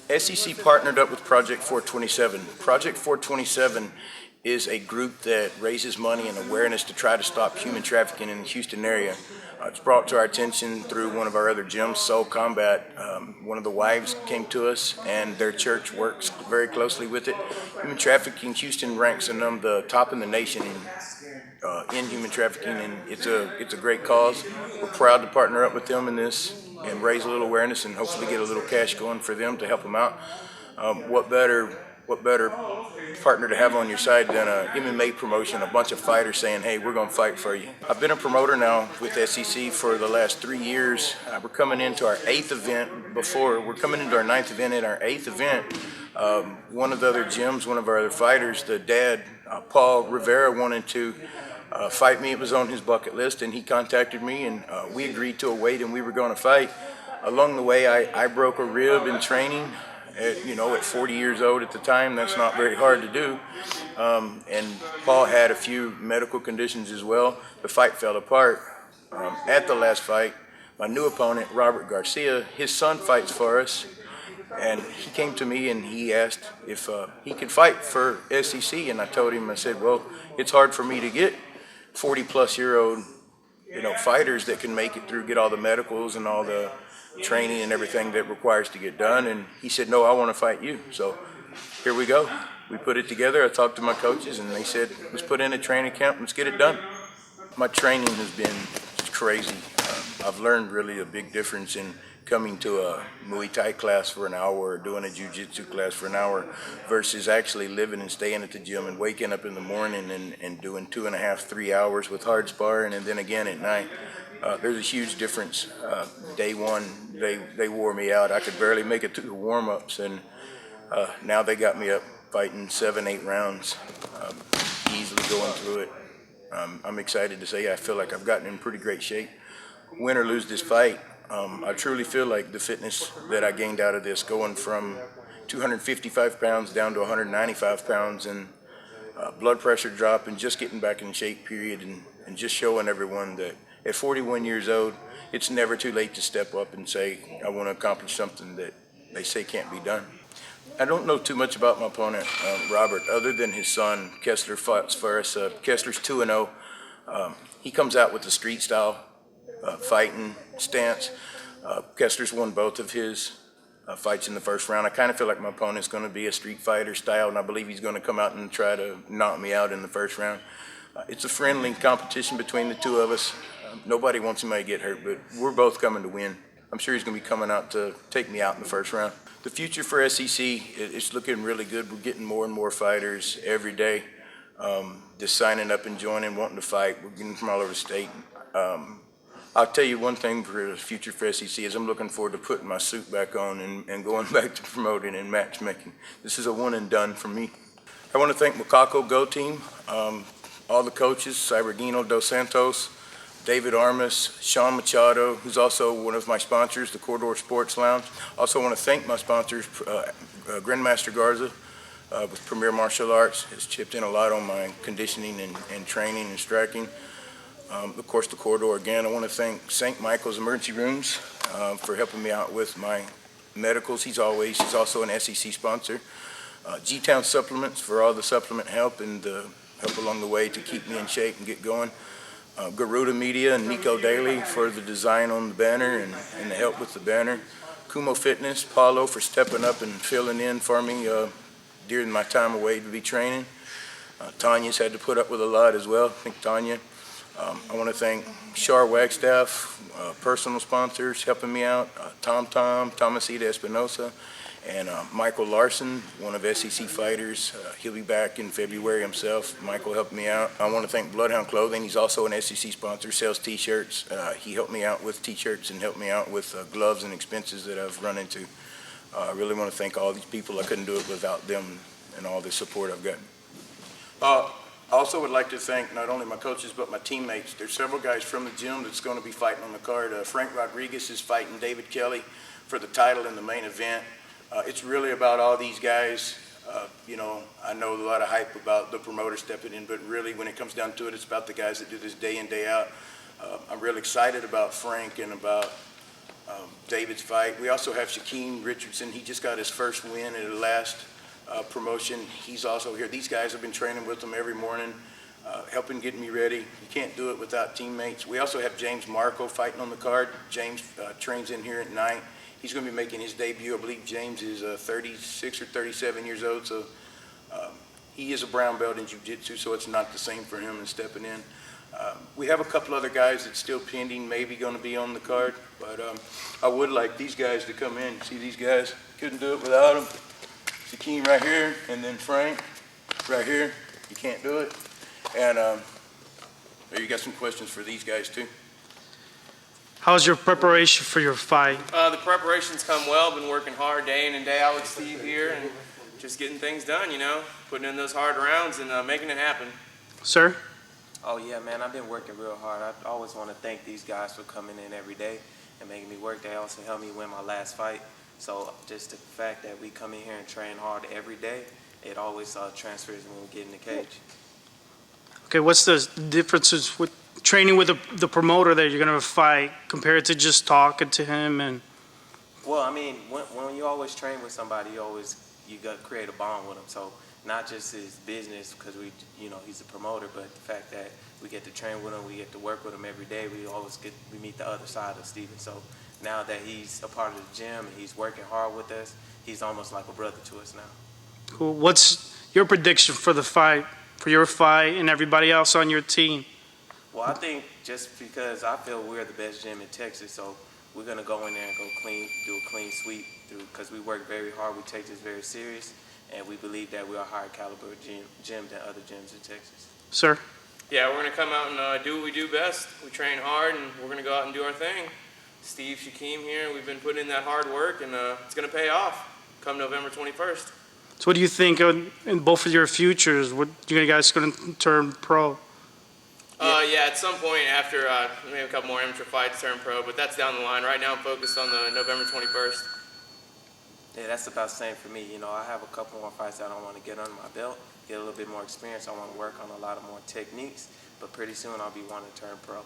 SCC partnered up with Project 427. Project 427 is a group that raises money and awareness to try to stop human trafficking in the Houston area. It's brought to our attention through one of our other gyms, Soul Combat. One of the wives came to us, and their church works very closely with it. Human trafficking, Houston ranks among the top in the nation in human trafficking, and it's a great cause. We're proud to partner up with them in this and raise a little awareness and hopefully get a little cash going for them to help them out. What better partner to have on your side than a MMA promotion, a bunch of fighters saying, hey, we're going to fight for you. I've been a promoter now with SCC for the last 3 years. We're coming into our 8th event we're coming into our 9th event. In our 8th event, one of the other gyms, one of our other fighters, the dad, Paul Rivera, wanted to fight me. It was on his bucket list, and he contacted me, and we agreed to a weight, and we were going to fight. Along the way, I broke a rib in training. At 40 years old at the time, that's not very hard to do. And Paul had a few medical conditions as well. The fight fell apart. At the last fight, my new opponent, Robert Garcia, his son fights for us. And he came to me and he asked if he could fight for SCC. And I told him, I said, well, it's hard for me to get 40-plus-year-old fighters that can make it through, get all the medicals and all the training and everything that requires to get done. And he said, no, I want to fight you. So here we go. We put it together. I talked to my coaches and they said, let's put in a training camp, let's get it done. My training has been crazy. I've learned really a big difference in coming to a Muay Thai class for an hour or doing a Jiu-Jitsu class for an hour versus actually living and staying at the gym and waking up in the morning and doing 2.5, 3 hours with hard sparring and then again at night. There's a huge difference. Day one, they wore me out. I could barely make it through the warm-ups, and now they got me up fighting 7, 8 rounds, easily going through it. I'm excited to say I feel like I've gotten in pretty great shape. Win or lose this fight, I truly feel like the fitness that I gained out of this, going from 255 pounds down to 195 pounds, and blood pressure drop, and just getting back in shape, period, and just showing everyone that at 41 years old, it's never too late to step up and say, I want to accomplish something that they say can't be done. I don't know too much about my opponent, Robert, other than his son, Kessler, fights for us. Kessler's 2-0. He comes out with the street style fighting stance. Kessler's won both of his fights in the first round. I kind of feel like my opponent's going to be a street fighter style, and I believe he's going to come out and try to knock me out in the first round. It's a friendly competition between the two of us. Nobody wants anybody to get hurt, but we're both coming to win. I'm sure he's going to be coming out to take me out in the first round. The future for SCC, it's looking really good. We're getting more and more fighters every day, just signing up and joining, wanting to fight. We're getting from all over the state. I'll tell you one thing for the future for SCC is I'm looking forward to putting my suit back on and going back to promoting and matchmaking. This is a one and done for me. I want to thank Macaco Go Team, all the coaches, Cybergino Dos Santos, David Armas, Sean Machado, who's also one of my sponsors, the Corridor Sports Lounge. Also want to thank my sponsors, Grandmaster Garza with Premier Martial Arts, has chipped in a lot on my conditioning and training and striking. Of course, the Corridor again. I want to thank St. Michael's Emergency Rooms for helping me out with my medicals. He's also an SEC sponsor. G-Town Supplements for all the supplement help and help along the way to keep me in shape and get going. Garuda Media and Nico Daly for the design on the banner and the help with the banner. Kumo Fitness, Paulo for stepping up and filling in for me during my time away to be training. Tanya's had to put up with a lot as well. I think Tanya. I want to thank Shar Wagstaff, personal sponsors helping me out, Tomasita Espinosa, and Michael Larson, one of SEC fighters. He'll be back in February himself. Michael helped me out. I want to thank Bloodhound Clothing. He's also an SEC sponsor, sells T-shirts. He helped me out with T-shirts and helped me out with gloves and expenses that I've run into. I really want to thank all these people. I couldn't do it without them and all the support I've gotten. I also would like to thank not only my coaches but my teammates. There's several guys from the gym that's going to be fighting on the card. Frank Rodriguez is fighting David Kelly for the title in the main event. It's really about all these guys. I know a lot of hype about the promoter stepping in, but really when it comes down to it, it's about the guys that do this day in, day out. I'm really excited about Frank and about David's fight. We also have Shaquem Richardson. He just got his first win at the last promotion. He's also here. These guys have been training with him every morning, helping get me ready. You can't do it without teammates. We also have James Marco fighting on the card. James trains in here at night. He's going to be making his debut. I believe James is 36 or 37 years old, so he is a brown belt in Jiu-Jitsu, so it's not the same for him in stepping in. We have a couple other guys that's still pending, maybe going to be on the card, but I would like these guys to come in. See these guys? Couldn't do it without them. Shaquem right here, and then Frank right here. You can't do it. And you got some questions for these guys too. How's your preparation for your fight? The preparation's come well. Been working hard day in and day out with Steve here and just getting things done, you know, putting in those hard rounds and making it happen. Sir? Oh yeah, man, I've been working real hard. I always want to thank these guys for coming in every day and making me work. They also helped me win my last fight. So just the fact that we come in here and train hard every day, it always transfers when we get in the cage. Okay, what's the differences with training with the promoter that you're going to fight compared to just talking to him? And Well, I mean, when you always train with somebody, you got to create a bond with them. So not just his business, because he's a promoter, but the fact that we get to train with him, we get to work with him every day. We meet the other side of Steven. So now that he's a part of the gym and he's working hard with us, he's almost like a brother to us now. cool. What's your prediction for the fight, for your fight and everybody else on your team? Well, I think just because I feel we're the best gym in Texas, so we're going to go in there and do a clean sweep because we work very hard. We take this very serious, and we believe that we're a higher caliber gym than other gyms in Texas. Sir? Yeah, we're going to come out and do what we do best. We train hard, and we're going to go out and do our thing. Steve, Shaquem here, we've been putting in that hard work, and it's going to pay off come November 21st. So what do you think in both of your futures? What you guys going to turn pro? Yeah, at some point after maybe a couple more amateur fights, turn pro, but that's down the line. Right now I'm focused on the November 21st. Yeah, that's about the same for me. You know, I have a couple more fights that I want to get under my belt, get a little bit more experience. I want to work on a lot of more techniques, but pretty soon I'll be wanting to turn pro.